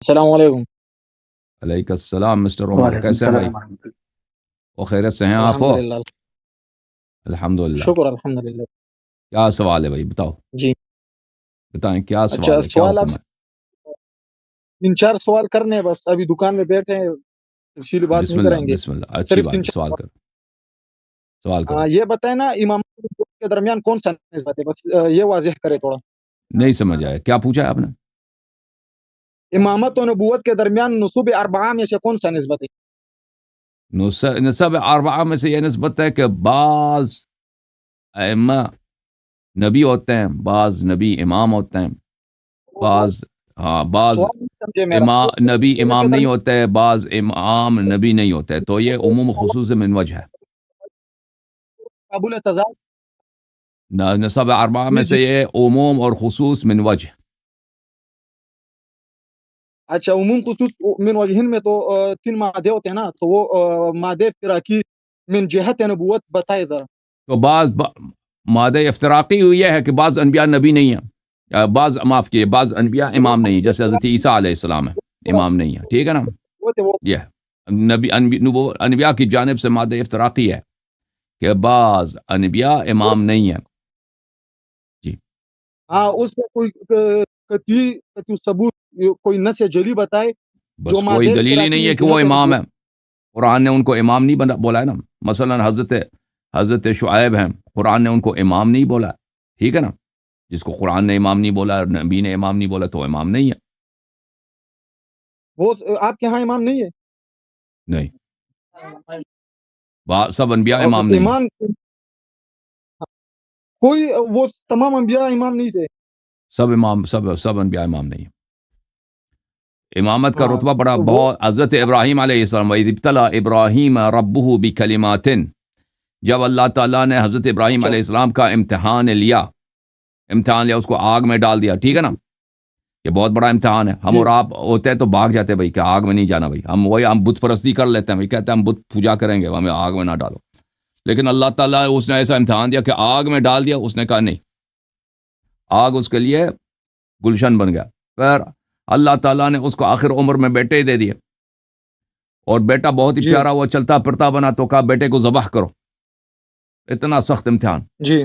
السلام علیکم۔ علیکم السلام مسٹر عمر، وعلیکم کیسے ہیں بھائی؟ السلام ورحمۃ اللہ۔ وہ خیریت سے ہیں آپ الحمد ہو؟ للہ، الحمدللہ۔ شکر الحمد للہ۔ کیا سوال ہے بھائی، بتاؤ، جی بتائیں کیا اچھا، سوال ہے، کیا سوال آپ حکم سے ہے؟ 3-4 سوال کرنے ہیں، بس ابھی دکان میں بیٹھے ہیں، تفصیلی بات بسم نہیں اللہ کریں گے، بسم اللہ، اچھی صرف بات تین ہے، چار سوال سوال۔ کرو، سوال کرو۔ یہ بتائیں نا، امام کے درمیان کون سا نسبت ہے، بس یہ واضح کرے تھوڑا۔ نہیں سمجھ آیا، کیا پوچھا ہے آپ نے؟ امامت و نبوت کے درمیان نصوب اربعہ میں سے کون سا نسبت ہے؟ نسب اربعہ میں سے یہ نسبت ہے کہ بعض ائمہ نبی ہوتے ہیں، بعض نبی امام ہوتے ہیں، بعض بعض سوال نہیں سمجھے میرا۔ نبی نبوت کے امام نہیں درمیان ہوتے، بعض امام نبی نہیں ہوتے، تو یہ عموم خصوص من وجہ ہے۔ قابل تضاد۔ نسب اربعہ میں جی سے یہ عموم اور خصوص من وجہ۔ اچھا، عموم خصوص من وجہن میں تو 3 مادے ہوتے ہیں نا، تو وہ مادے افطراکی من جہت نبوت بتائے ذرا۔ تو مادہ افتراقی یہ ہے کہ بعض انبیاء نبی نہیں ہیں، معاف کیے، بعض انبیاء امام نہیں ہیں، جیسے حضرت عیسیٰ علیہ السلام ہے، امام نہیں ہے، ٹھیک ہے نا؟ وہ یہ انبیاء کی جانب سے مادہ افتراقی ہے کہ بعض انبیاء امام نہیں ہیں۔ جی ہاں، اس میں کوئی قطعی ثبوت، کوئی نص جلی بتائے جو بس کوئی مادے دلیل ہی افتراقی نہیں من ہے کہ وہ جہت امام ہے، نبوت۔ قرآن نے ان کو امام نہیں بولا ہے نا۔ مثلا حضرت شعیب ہیں، قرآن نے ان کو امام نہیں بولا، ٹھیک ہے نا؟ جس کو قرآن نے امام نہیں بولا، نبی نے امام نہیں بولا، تو امام نہیں ہے۔ وہ آپ کے ہاں امام نہیں ہے؟ نہیں، سب انبیاء اور امام نہیں ہیں۔ امام کوئی، وہ تمام انبیاء امام نہیں تھے؟ سب انبیاء امام نہیں ہیں۔ امامت کا ہاں رتبہ بڑا تو وہ بہت، حضرت ابراہیم علیہ السلام، وَإِذِ ابْتَلَىٰ إِبْرَاهِيمَ رَبُّهُ بِكَلِمَاتٍ، جب اللہ تعالیٰ نے حضرت ابراہیم اچھا علیہ السلام کا امتحان لیا، اس کو آگ میں ڈال دیا، ٹھیک ہے نا؟ یہ بہت بڑا امتحان ہے۔ ہم جی اور آپ ہوتے ہیں تو بھاگ جاتے بھائی کہ آگ میں نہیں جانا بھائی، ہم بت پرستی کر لیتے ہیں بھائی، کہتے ہیں ہم بت پوجا کریں گے، ہمیں آگ میں نہ ڈالو۔ لیکن اللہ تعالیٰ اس نے ایسا امتحان دیا کہ آگ میں ڈال دیا، اس نے کہا نہیں، آگ اس کے لیے گلشن بن گیا۔ پھر اللہ تعالیٰ نے اس کو آخر عمر میں بیٹے ہی دے دیے، اور بیٹا بہت ہی جی پیارا، وہ چلتا پھرتا بنا، تو کہا بیٹے کو ذبح کرو۔ اتنا سخت امتحان، جی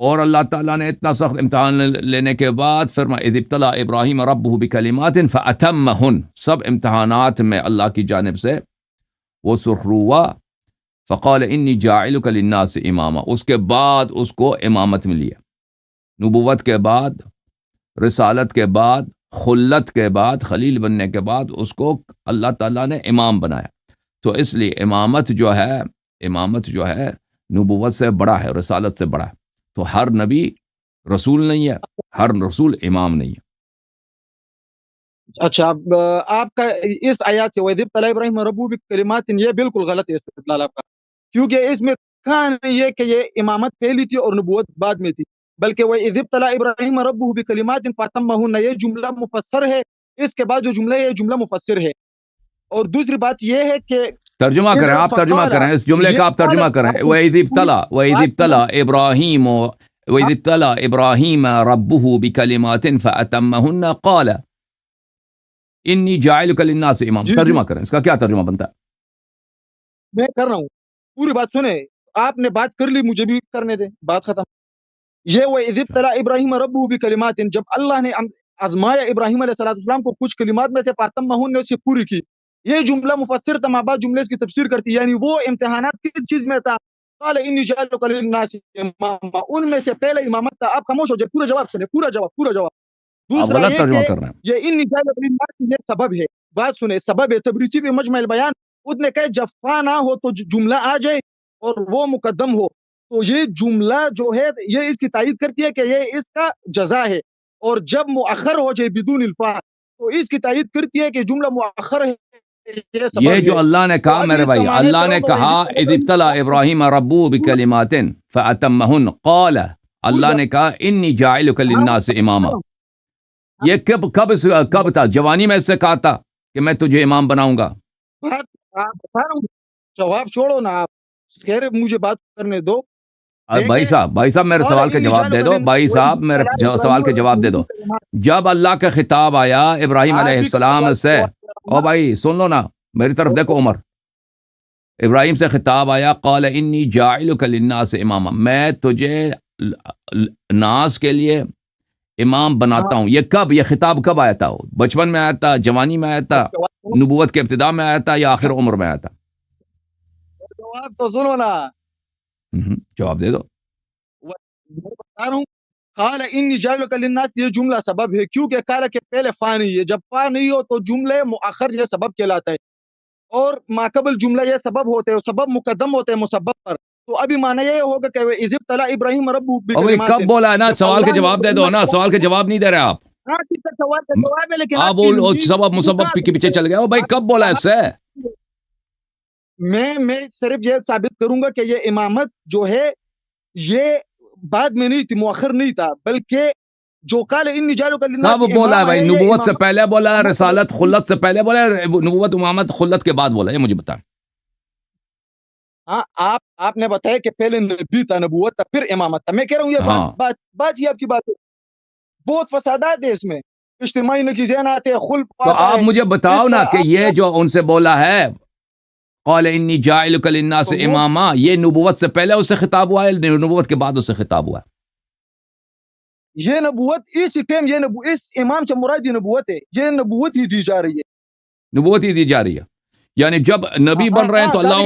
اور اللہ تعالیٰ نے اتنا سخت امتحان لینے کے بعد فرمایا اذ ابتلى ابراہیم ربہ بکلمات فاتمہن، سب امتحانات میں اللہ کی جانب سے وہ سرخرو ہوا، فقال انی جاعلک للناس اماما، اس کے بعد اس کو امامت ملی ہے، نبوت کے بعد، رسالت کے بعد، خلت کے بعد، خلیل بننے کے بعد اس کو اللہ تعالیٰ نے امام بنایا۔ تو اس لیے امامت جو ہے نبوت سے بڑا ہے، رسالت سے بڑا ہے۔ تو ہر نبی رسول نہیں ہے، ہر رسول امام نہیں ہے۔ اچھا، آپ کا اس آیات سے وَإِذِ ابْتَلَىٰ إِبْرَاهِيمَ رَبُّهُ بِكَلِمَاتٍ، یہ بالکل غلط ہے استدلال آپ کا، کیونکہ اس میں کہا نہیں ہے کہ یہ امامت پہلی تھی اور نبوت بعد میں تھی، بلکہ وَإِذِ ابْتَلَىٰ إِبْرَاهِيمَ رَبُّهُ بِكَلِمَاتٍ فَأَتَمَّهُنَّ، یہ جملہ مفسر ہے، اس کے بعد جو جملہ ہے یہ جملہ مفسر ہے۔ اور دوسری بات یہ ہے کہ ترجمہ کریں، آپ ترجمہ فقال، کریں، اس جملے یہ کا آپ ترجمہ کریں۔ وَإِذِ ابْتَلَىٰ إِبْرَاهِيمَ رَبُّهُ بِكَلِمَاتٍ فَأَتَمَّهُنَّ قَالَ إِنِّي جَاعِلُكَ لِلنَّاسِ إِمَامًا، جی ترجمہ کریں، اس کا کیا ترجمہ بنتا ہے؟ میں کر رہا ہوں، پوری بات سنیں، آپ نے بات کر لی، مجھے بھی کرنے دیں، بات ختم۔ یہ وَإِذِ ابْتَلَىٰ إِبْرَاهِيمَ رَبُّهُ بِكَلِمَاتٍ، جب اللہ نے آزمایا ابراہیم علیہ السلام کو کچھ کلمات میں سے، فَأَتَمَّهُنَّ، نے اسے پوری کی۔ یہ جملہ مفسر تمام جملے اس کی تفسیر کرتی ہے، یعنی وہ امتحانات کس چیز میں تھا؟ قال انی جاعلک للناس اماما، ان میں سے پہلے امامت تھا۔ آپ خاموش ہو جائے، پورا جواب سنیں، پورا جواب۔ آپ دوسرا غلط یہ ترجمہ کہ کر رہے ہیں۔ یہ انی جاعلک للناس یہ سبب ہے، بات سنیں، سبب ہے، تبریسی پہ مجمع البیان، اس نے کہا جب فا نہ ہو تو جملہ آ جائے اور وہ مقدم ہو، تو یہ جملہ جو ہے یہ اس کی تائید کرتی ہے کہ یہ اس کا جزا ہے، اور جب مؤخر ہو جائے بدون الفا تو اس کی تائید کرتی ہے کہ جملہ مؤخر ہے، یہ یہ سبب جو ہے۔ اللہ نے تو کہا ابھی میرے اس کا بھائی، معنی اللہ نے کرو، کہا اذ ابتلى ابراہیم ربہ بکلمات فاتمہن قال، اللہ نے کہا انی جاعلک للناس اماما، یہ کب تھا؟ جوانی میں اس سے کہا تھا کہ میں تجھے امام بناؤں گا؟ بات آپ بتا رہا ہوں، جواب چھوڑو نا آپ، خیر مجھے بات کرنے دو۔ بھائی صاحب میرے سوال کا جواب دے دو، بھائی صاحب میرے سوال کا جواب دے دو. جب اللہ کا خطاب آیا ابراہیم علیہ السلام سے، او بھائی سن لو نا، میری طرف دیکھو عمر، ابراہیم سے خطاب آیا قال انی جاعلک للناس اماما، میں تجھے ناس کے لیے امام بناتا ہوں. یہ کب، یہ خطاب کب آیا تھا؟ بچپن میں آیا تھا، جوانی میں آیا تھا، نبوت کے ابتدا میں آیا تھا، یا آخر عمر میں آیا تھا؟ جواب تو سنو نا، جواب دے دو. میں بتا رہا ہوں قال انی جاعلک للناس، یہ جملہ سبب ہے، کیونکہ قال کے پہلے فا نہیں ہے، جب فا نہیں ہو تو جملے مؤخر یہ سبب کہلاتا ہے، اور ماقبل جملہ یہ سبب ہوتے ہیں، سبب مقدم ہوتے ہیں مسبب پر. تو ابھی معنی یہ ہوگا کہ اذ ابتلی ابراہیم ربہ بکلمات. کب بولا ہے نا، سوال کے جواب دے دو نا، سوال کے جواب نہیں دے رہے آپ. ہاں ٹھیک ہے، سوال کا جواب ہے، لیکن آپ سبب مسبب کے پیچھے چل گئے ہو. بھائی کب بولا ہے اس سے؟ میں صرف یہ ثابت کروں گا کہ یہ امامت جو ہے یہ بعد میں نہیں تھی، مؤخر نہیں تھا، بلکہ جو قال انی جاعلک للناس کب بولا ہے بھائی؟ یہ نبوت سے امامت پہلے بولا ہے، رسالت خلت سے پہلے بولا ہے، نبوت امامت خلت کے بعد بولا ہے؟ یہ مجھے بتائیں. ہاں آپ نے بتایا کہ پہلے نبی تھا، نبوت تھا، پھر امامت تھا. میں کہہ رہا ہوں یہ بات ہی آپ کی بات ہے. بہت فسادات ہے اس میں، اجتماعی نتیجات ہے، خلق تو آتا آپ ہے. مجھے بتاؤ نا کہ یہ جو ان سے بولا ہے قال انی جاعلک للناس اماما، یہ نبوت سے پہلے اس سے خطاب ہوا ہے، نبوت کے بعد اس سے خطاب ہوا ہے؟ یہ نبوت اس ٹائم، اس امام سے مراد یہ نبوت ہے، یہ نبوت ہی دی جا رہی ہے، نبوت ہی دی جا رہی ہے. یعنی جب نبی بن رہے ہیں تو اللہ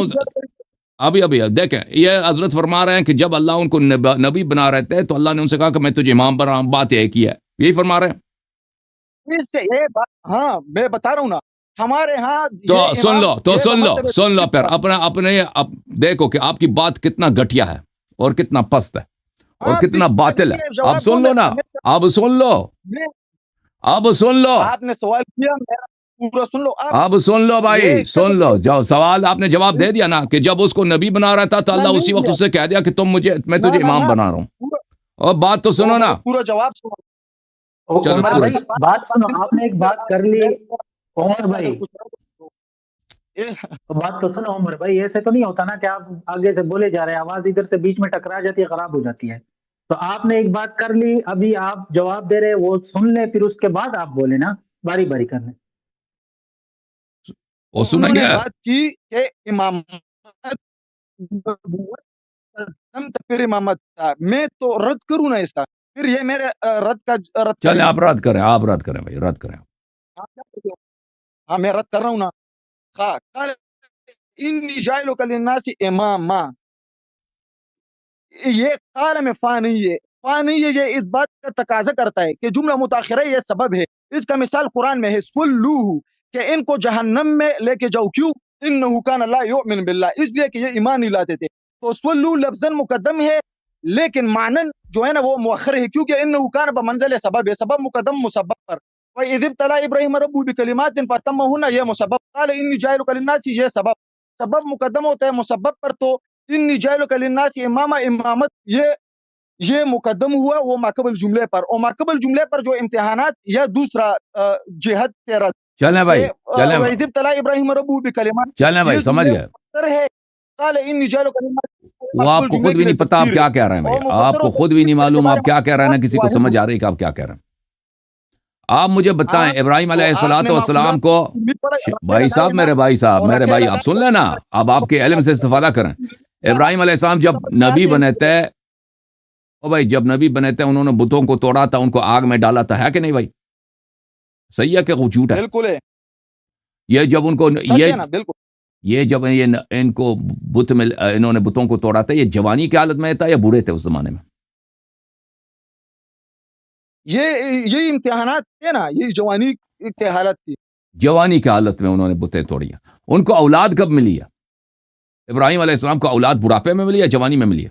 ابھی دیکھیں، یہ حضرت فرما رہے ہیں کہ جب اللہ ان کو نبی بنا رہے تھے تو اللہ نے ان سے کہا کہ میں تجھے امام بنا رہا ہوں. بات ایک ہی ہے، یہی فرما رہے ہیں. اس سے یہ بات، ہاں میں بتا رہا ہوں نا، ہمارے ہاں تو سن لو پھر اپنے دیکھو کہ آپ کی بات کتنا گھٹیا ہے اور کتنا پست ہے اور کتنا باطل ہے. اب سن لو نا، اب سن لو آپ نے سوال کیا، پورا سن لو. اب سن لو بھائی، سن لو. جو سوال آپ نے جواب دے دیا نا کہ جب اس کو نبی بنا رہا تھا تو اللہ اسی وقت اسے کہہ دیا کہ میں تجھے امام بنا رہا ہوں. اور بات تو سنو نا، پورا جواب سنو. عمر بھائی بات سنو، آپ نے ایک بات کر لی. عمر بھائی بات تو سنو. عمر بھائی ایسے تو نہیں ہوتا نا کہ آپ آگے سے بولے جا رہے ہیں، آواز ادھر سے بیچ میں ٹکرا جاتی ہے، خراب ہو جاتی ہے. تو آپ نے ایک بات کر لی، ابھی آپ جواب دے رہے، وہ سن لیں، پھر اس کے بعد آپ بولے نا، باری باری کر لیں. انہوں نے بات کی کہ امامت پھر امامت تھا. میں تو رد کروں نا اس کا، پھر یہ میرے رد چلیں آپ رد کریں بھائی، رد کریں. ہاں میں رد کر رہا ہوں نا. قال انی جاعلک للناس اماما، یہ قال میں فا نہیں ہے، یہ اس بات کا تقاضا کرتا ہے کہ جملہ متاخرہ یہ سبب ہے. اس کا مثال قرآن میں ہے، سلوہ، کہ ان کو جہنم میں لے کے جاؤ. کیوں؟ انہ کان لا یؤمن باللہ، اس لیے کہ یہ ایمان نہیں لاتے تھے. تو سلوہ لفظاً مقدم ہے، لیکن معنن جو ہے نا وہ مؤخر ہے، کیونکہ انہ کان بمنزل سبب ہے، سبب مقدم مسبب پر. وَإِذِ ابْتَلَىٰ إِبْرَاهِيمَ رَبُّهُ بِكَلِمَاتٍ فَأَتَمَّهُنَّ، یہ مسبب. قال انی جاعلک للناس، یہ سبب مقدم ہوتا ہے مسبب پر. تو انی جاعلک للناس اماما، امامت یہ مقدم ہوا وہ ماقبل جملے پر، اور ماقبل جملے پر جو امتحانات یا دوسرا جہت سے رد. چلیں بھائی، وَإِذِ ابْتَلَىٰ إِبْرَاهِيمَ رَبُّهُ بِكَلِمَاتٍ، چلیں بھائی، سمجھ گئے. قال انی جاعلک للناس، وہ آپ کو خود بھی نہیں پتا آپ کیا کہہ رہے ہیں بھائی، آپ کو خود بھی نہیں معلوم آپ کیا کہہ رہے ہیں، نہ کسی کو سمجھ آ رہی کہ آپ کیا کہہ رہے ہیں. آپ مجھے بتائیں ابراہیم علیہ السلام کو، بھائی صاحب، میرے بھائی آپ سن لینا، اب آپ کے علم سے استفادہ کریں. ابراہیم علیہ السلام جب نبی بنے تھے، جب نبی بنے تھے انہوں نے بتوں کو توڑا تھا، ان کو آگ میں ڈالا تھا، ہے کہ نہیں بھائی؟ صحیح ہے کہ وہ جھوٹ ہے؟ بالکل ہے. یہ جب ان کو بالکل، یہ جب ان کو بت میں انہوں نے بتوں کو توڑا تھا، یہ جوانی کی حالت میں تھا یا بوڑھے تھے اس زمانے میں؟ یہ امتحانات تھے نا، یہ جوانی کی حالت تھی. جوانی کی حالت میں انہوں نے بتیں توڑی ہیں. ان کو اولاد کب ملی ہے؟ ابراہیم علیہ السلام کو اولاد بڑھاپے میں ملی ہے، جوانی میں ملی ہے؟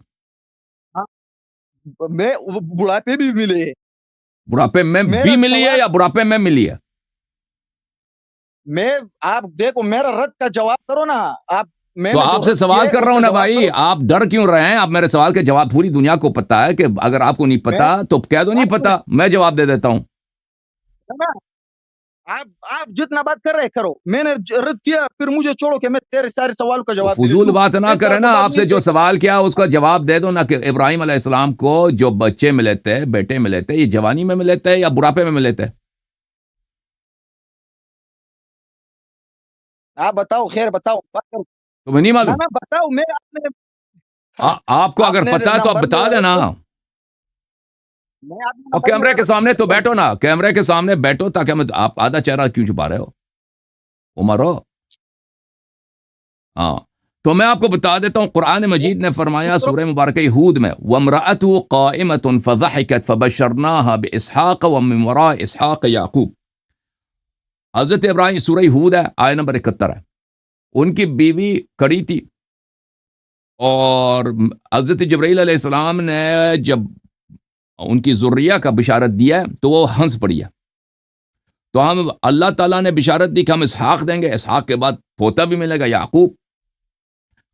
میں بڑھاپے بھی ملے ہیں. بڑھاپے میں بھی ملی ہے یا بڑھاپے میں ملی ہے؟ آپ دیکھو میرا رد کا جواب کرو نا. تو آپ سے سوال کر رہا ہوں نا بھائی، آپ ڈر کیوں رہے ہیں؟ آپ میرے سوال کے جواب پوری دنیا کو پتا ہے، کہ اگر آپ کو نہیں پتا تو کہہ دو نہیں پتا، میں جواب دے دیتا ہوں. آپ جتنا بات کر رہے کرو، میں نے رد کیا، پھر مجھے چھوڑو کہ میں تیرے سارے سوال کا جواب فضول بات نہ کرے نا، آپ سے جو سوال کیا اس کا جواب دے دو نا، کہ ابراہیم علیہ السلام کو جو بچے ملے تھے، بیٹے ملے تھے، یہ جوانی میں ملے تھے یا بڑھاپے میں ملے تھے؟ آپ بتاؤ، خیر بتاؤ، تمہیں نہیں معلوم؟ بتاؤ، میں آپ کو اگر پتا ہے تو آپ بتا دینا. اور کیمرے کے سامنے تو بیٹھو نا، کیمرے کے سامنے بیٹھو، تاکہ میں آپ آدھا چہرہ کیوں چھپا رہے ہو عمر ہو؟ ہاں تو میں آپ کو بتا دیتا ہوں، قرآن مجید نے فرمایا سورہ مبارکہ ہود میں، وَامْرَأَتُهُ قَائِمَةٌ فَضَحِكَتْ فَبَشَّرْنَاهَا بِإِسْحَاقَ وَمِن وَرَاءِ إِسْحَاقَ یعقوب. حضرت ابراہیم، سورہ ہود ہے، آیت نمبر 71 ہے. ان کی بیوی کڑی تھی، اور حضرت جبرائیل علیہ السلام نے جب ان کی ذریہ کا بشارت دیا تو وہ ہنس پڑی ہے. تو ہم اللہ تعالیٰ نے بشارت دی کہ ہم اسحاق دیں گے، اسحاق کے بعد پوتا بھی ملے گا یعقوب.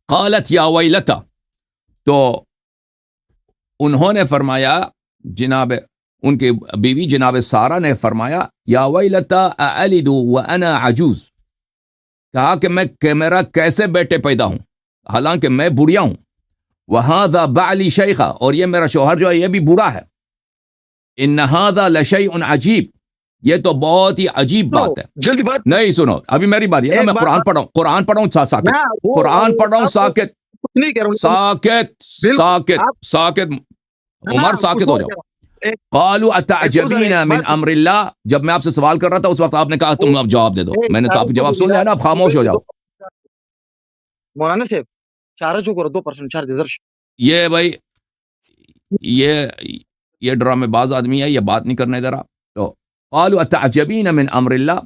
قالت یا ویلتا، تو انہوں نے فرمایا، جناب ان کی بیوی جناب سارہ نے فرمایا، یا ویلتا اَأَلِدُ وَأَنَا عَجُوز، کہا کہ میرا کیسے بیٹے پیدا ہوں حالانکہ میں بڑھیا ہوں. وَهَذَا بَعْلِي شَيْخًا، اور یہ میرا شوہر جو ہے یہ بھی بوڑھا ہے. إِنَّ هَذَا لَشَيْءٌ عَجِيب، یہ تو بہت ہی عجیب بات ہے. جلدی بات نہیں سنو، ابھی میری باری ہے نا، میں قرآن پڑھ رہا ہوں ساکت، قرآن پڑھ رہا ہوں ساکت نہیں کہہ رہا ہوں، ساکت ساکت ساکت. عمر ساکت ہو جاؤ. قالوا اتعجبین من امر اللہ، جب میں آپ سے سوال کر رہا تھا اس وقت آپ نے کہا تم اب جواب دے دو، میں نے کہا آپ جواب سن لیا نا، اب خاموش ہو جاؤ. مولانا صاحب چارج کرو 2% چارج درش. یہ بھائی یہ ڈرامے باز آدمی ہے، یہ بات نہیں کرنے دے رہا. تو قالوا اتعجبین من امر اللہ،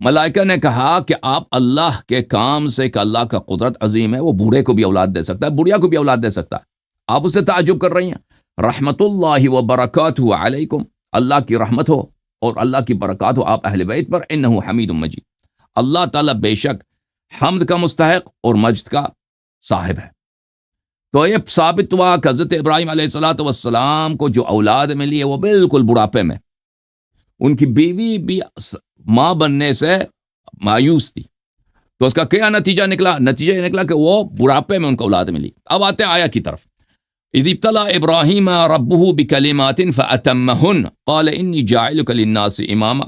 ملائکہ نے کہا کہ آپ اللہ کے کام سے، کہ اللہ کا قدرت عظیم ہے، وہ بوڑھے کو بھی اولاد دے سکتا ہے، بڑھیا کو بھی اولاد دے سکتا ہے، آپ اس سے تعجب کر رہی ہیں. رحمت اللہ وبرکاتہ علیکم، اللہ کی رحمت ہو اور اللہ کی برکات ہو آپ اہل بیت پر، انہ حمید مجید، اللہ تعالیٰ بے شک حمد کا مستحق اور مجد کا صاحب ہے. تو یہ ثابت ہوا کہ حضرت ابراہیم علیہ السلام کو جو اولاد ملی ہے وہ بالکل بڑھاپے میں، ان کی بیوی بھی ماں بننے سے مایوس تھی. تو اس کا کیا نتیجہ نکلا؟ نتیجہ یہ نکلا کہ وہ بڑھاپے میں ان کو اولاد ملی. اب آتے ہیں آیا کی طرف. اذ ابتلى ابراہیم ربہ بکلمات فاتمہن قال انی جاعلک للناس اماما.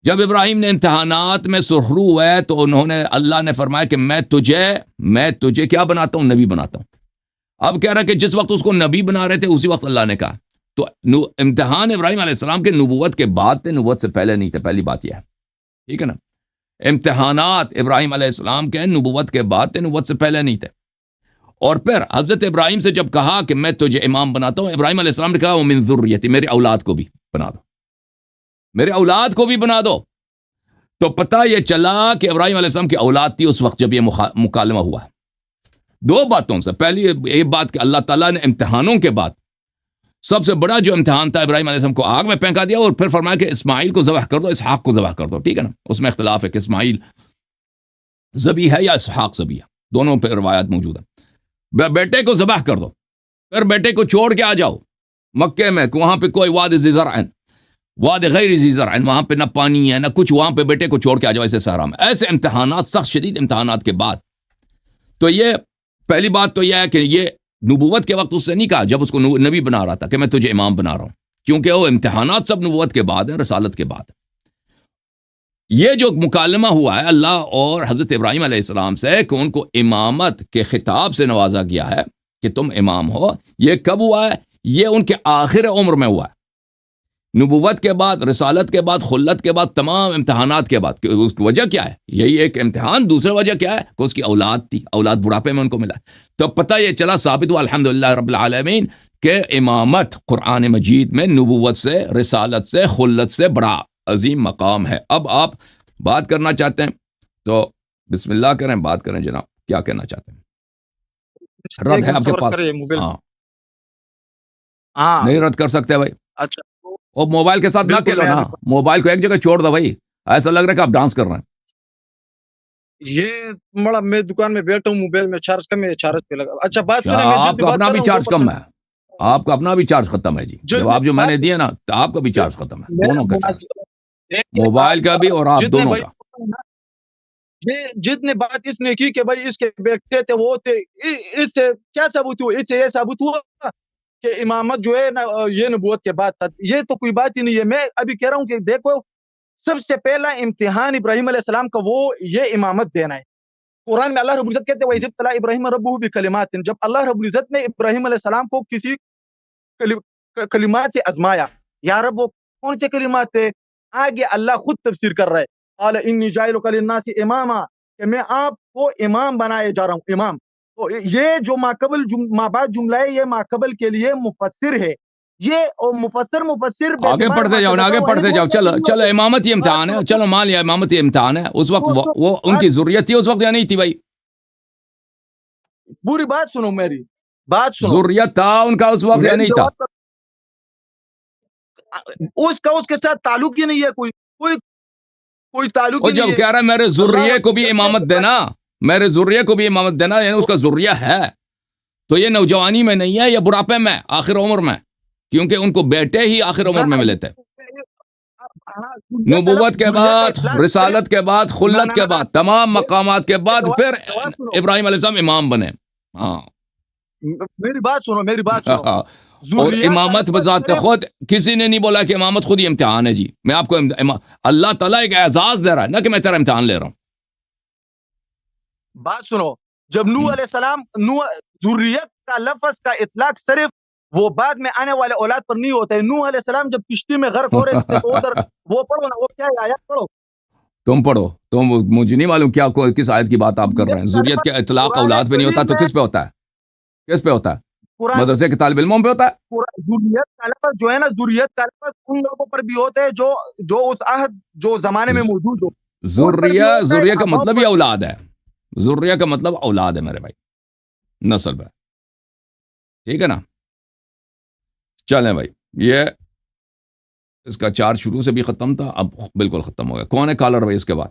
جب ابراہیم نے امتحانات میں سرخرو ہوئے تو انہوں نے، اللہ نے فرمایا کہ میں تجھے کیا بناتا ہوں؟ نبی بناتا ہوں. اب کہہ رہا کہ جس وقت اس کو نبی بنا رہے تھے اسی وقت اللہ نے کہا. تو امتحان ابراہیم علیہ السلام کے نبوت کے بعد تھے، نبوت سے پہلے نہیں تھے، پہلی بات یہ ہے، ٹھیک ہے نا. امتحانات ابراہیم علیہ السلام کے نبوت کے بعد تھے، نبوت سے پہلے نہیں تھے. اور پھر حضرت ابراہیم سے جب کہا کہ میں تجھے امام بناتا ہوں، ابراہیم علیہ السلام نے کہا وَمِن ذُرِّيَّتِي، میرے اولاد کو بھی بنا دو، میرے اولاد کو بھی بنا دو. تو پتہ یہ چلا کہ ابراہیم علیہ السلام کی اولاد تھی اس وقت جب یہ مکالمہ ہوا. دو باتوں سے، پہلی یہ بات کہ اللہ تعالیٰ نے امتحانوں کے بعد سب سے بڑا جو امتحان تھا ابراہیم علیہ السلام کو آگ میں پھینکا دیا، اور پھر فرمایا کہ اسماعیل کو ذبح کر دو، اسحاق کو ذبح کر دو، ٹھیک ہے نا. اس میں اختلاف ہے کہ اسماعیل ذبح ہے یا اسحاق ذبح ہے، دونوں پہ روایات موجود ہے. بیٹے کو ذبح کر دو، پھر بیٹے کو چھوڑ کے آ جاؤ مکے میں، وہاں پہ کوئی واد ذی زرع، واد غیر ذی زرع، وہاں پہ نہ پانی ہے نہ کچھ، وہاں پہ بیٹے کو چھوڑ کے آ جاؤ ایسے صحرا میں. ایسے امتحانات، سخت شدید امتحانات کے بعد، تو یہ پہلی بات تو یہ ہے کہ یہ نبوت کے وقت اس سے نہیں کہا جب اس کو نبی بنا رہا تھا کہ میں تجھے امام بنا رہا ہوں، کیونکہ وہ امتحانات سب نبوت کے بعد ہیں، رسالت کے بعد. یہ جو مکالمہ ہوا ہے اللہ اور حضرت ابراہیم علیہ السلام سے کہ ان کو امامت کے خطاب سے نوازا گیا ہے کہ تم امام ہو، یہ کب ہوا ہے؟ یہ ان کے آخر عمر میں ہوا ہے، نبوت کے بعد، رسالت کے بعد، خلت کے بعد، تمام امتحانات کے بعد. اس کی وجہ کیا ہے؟ یہی ایک امتحان. دوسری وجہ کیا ہے؟ کہ اس کی اولاد تھی، اولاد بڑھاپے میں ان کو ملا. تو پتہ یہ چلا، ثابت ہوا الحمدللہ رب العالمین کہ امامت قرآن مجید میں نبوت سے، رسالت سے، خلت سے بڑا عظیم مقام ہے. اب آپ بات کرنا چاہتے ہیں تو بسم اللہ کریں، بات کریں جناب، کیا کہنا چاہتے ہیں؟ رد ہے آپ کے پاس؟ ہاں نہیں رد کر سکتے بھائی. اچھا، اور موبائل کے ساتھ نہ کھیلو نا، موبائل کو ایک جگہ چھوڑ دو بھائی، ایسا لگ رہا ہے کہ آپ ڈانس کر رہے ہیں. یہ بڑا میں دکان میں بیٹھا ہوں، موبائل میں چارج کم ہے، چارج پہ لگا. اچھا بات سنیں، آپ کا اپنا بھی چارج کم ہے، آپ کا اپنا بھی چارج ختم ہے جی. جواب جو میں نے دیا نا، آپ کا بھی چارج ختم ہے، دونوں کا چارج. موبائل کا بھی اور آپ جتنے دونوں بھائی کا. یہ جتنے بات اس نے کی کہ بھائی اس کے بیٹے تھے وہ تھے، اس سے کیا ثابوت ہوا؟ اس سے یہ ثابوت ہوا کہ امامت جو ہے نا یہ نبوت کے بعد تھا. یہ تو کوئی بات ہی نہیں ہے. میں ابھی کہہ رہا ہوں کہ دیکھو سب سے پہلا امتحان ابراہیم علیہ السلام کا وہ یہ امامت دینا ہے. قرآن میں اللہ رب العزت کہتے ہیں وَإِذِ ابْتَلَىٰ إِبْرَاهِيمَ رَبُّهُ بِكَلِمَاتٍ، جب اللہ رب العزت نے ابراہیم علیہ السلام کو کسی کلمات سے آزمایا. یا رب وہ کون سے کلمات تھے؟ آگے اللہ خود تفسیر کر رہا ہے. قال انی جاعلک للناس اماما، کہ میں آپ کو امام بنائے جا رہا ہوں. امام تو یہ جو ماقبل مابعد جملہ ہے، یہ ماقبل کے لیے مفسر ہے. یہ مفسر بے آگے اعتبار پڑھتے ما جاؤ نا، آگے سبق پڑھتے جاؤ. چلو چلو امامت یہ امتحان ہے، چلو مان لیا امامت یہ امتحان ہے. اس وقت وہ ان کی ضروریت تھی اس وقت یا نہیں تھی بھائی؟ پوری بات سنو، میری بات سنو. ضروریت تھا ان کا اس وقت یا میری نہیں تھا؟ جواب اس کے ساتھ تعلق ہی نہیں ہے. کوئی تعلق اور ہی جب نہیں ہے. کہہ رہا ہے میرے اللہ ذریے رب کو بھی العزت نے امامت دینا، میرے ذریے کو بھی امامت دینا، یعنی اس کا ذریہ ہے تو یہ نوجوانی میں نہیں ہے، یہ بڑھاپے میں، آخر عمر میں، کیونکہ ان کو بیٹے ہی آخر عمر میں ملے تھے. نبوت کے بعد، رسالت کے بعد، خلت کے بعد، تمام مقامات کے بعد پھر ابراہیم علیہ السلام امام بنے. ہاں میری بات سنو. اور امامت بذات خود کسی نے نہیں بولا کہ امامت خود ہی امتحان ہے. جی میں آپ کو اللہ تعالیٰ ایک اعزاز دے رہا ہے، نہ کہ میں تیرا امتحان لے رہا ہوں. بات سنو. جب نوح علیہ السلام، ذریت کا لفظ کا اطلاق صرف وہ بعد میں آنے والے اولاد پر نہیں ہوتا ہے. نوح علیہ السلام جب کشتی میں غرق ہو رہے تھے تو ادھر وہ پڑھو نا، وہ کیا ہے آیت پڑھو. تم پڑھو. تم مجھے نہیں معلوم کیا کس آیت کی بات آپ کر رہے ہیں. ذریت کا اطلاق اولاد پہ نہیں ہوتا تو کس پہ ہوتا ہے؟ کس پہ ہوتا ہے؟ مدرسے کے طالب علموں پہ ہوتا ہے. ذریت کا لفظ جو ہے نا، ذریت کا لفظ ان لوگوں پر بھی ہوتے ہیں جو اس عہد جو زمانے میں موجود ہو. ذریہ کا مطلب یہ اولاد ہے. ذریہ کا مطلب اولاد ہے میرے بھائی، نسل ہے. ٹھیک ہے نا؟ چلیں بھائی، یہ اس کا چارج شروع سے بھی ختم تھا، اب بالکل ختم ہو گیا. کون ہے کالر بھائی اس کے بعد؟